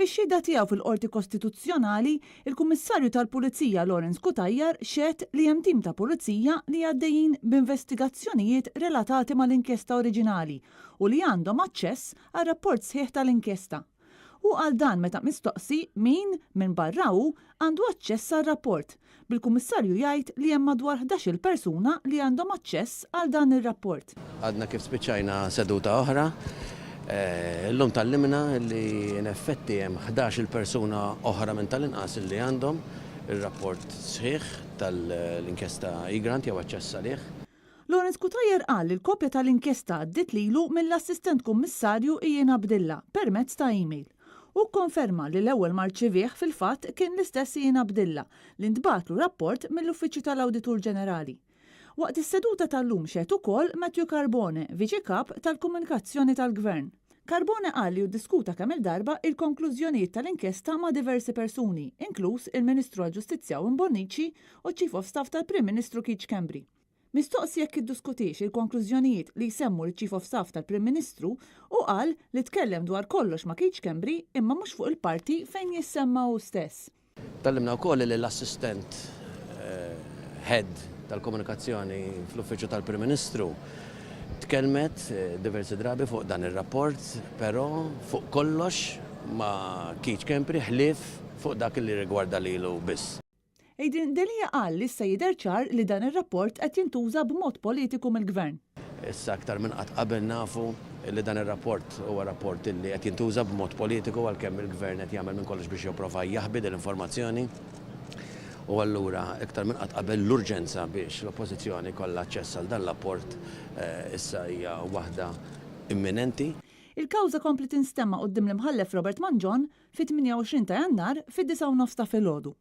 Fix-xhieda tiegħu fil-Qorti Kostituzzjonali, il-Kummissarju tal-Pulizija Lawrence Cutajar xehed li hemm tim ta' pulizija li għaddejjin b'investigazzjonijiet relatati mal-inkjesta oriġinali u li għandhom aċċess għal rapport sħiħ tal-inkjesta. U għal dan meta mistoqsi min minn barraw għandu aċċess għal rapport. Bil-Kummissarju jgħid li hemm madwar 11 persuna li għandhom aċċess għal dan ir-rapport. Għadna kif spiċċajna seduta oħra. L-lum tal-limna li n-effetti hemm 11 persuna oħra minn tal-inqas li għandhom il-rapport sħiħ tal-inkjesta e-grant jew aċċess għalih. Lawrence Cutajar qal li l-kopja tal-inkjesta għaddiet lilu mill-assistent kummissarju Ian Abdilla permezz ta' email u konferma li l-ewwel marċivih fil-fatt kien l-istess Ian Abdilla li ntbatlu rapport mill-Uffiċċju tal-Awditur Ġenerali. Waqt is-seduta tal-lum xehed ukoll Matthew Carbone, Viċi Kap tal-Komunikazzjoni tal-Gvern. Carbone qal li ddiskuta kemm il-darba il-konklużjonijiet tal-inkjesta ma' diversi persuni, inkluż il-Ministru għall-Ġustizzja Wim Bonnici u Chief of Staff tal-Prim Ministru Keith Schembri. Mistoqsi jekk iddiskutix il-konklużjonijiet li jsemmu l-Chief of Staff tal-Prim Ministru u qal li tkellem dwar kollox ma' Keith Schembri imma mhux fuq il-parti fejn jissemma hu stess. Tallimna wkoll li l-assistent head tal-komunikazzjoni fl-Uffiċċju tal-Prim Ministru tkellmet diversi drabi fuq dan ir-rapport, però fuq kollox ma' Keith Schembri ħlief fuq dak li rigwarda lilu biss. Adrian Delia qal li issa jidher ċar li dan ir-rapport qed jintuża b'mod politiku mill-Gvern. Issa aktar minn qatt qabel nafu li dan ir-rapport huwa rapport li qed jintuża b'mod politiku għalkemm il-Gvern qed jagħmel minn kollox biex jipprova jaħbid l-informazzjoni. U allura iktar minn qatt qabel l-urġenza biex l-Oppożizzjoni kollha aċċess għal dan rapport issa hija waħda imminenti. Il-kawża kompli tinstemma quddiem l-imħallef Robert Manġon fit-28 ta' Jannar fid-9 ta' filgħodu.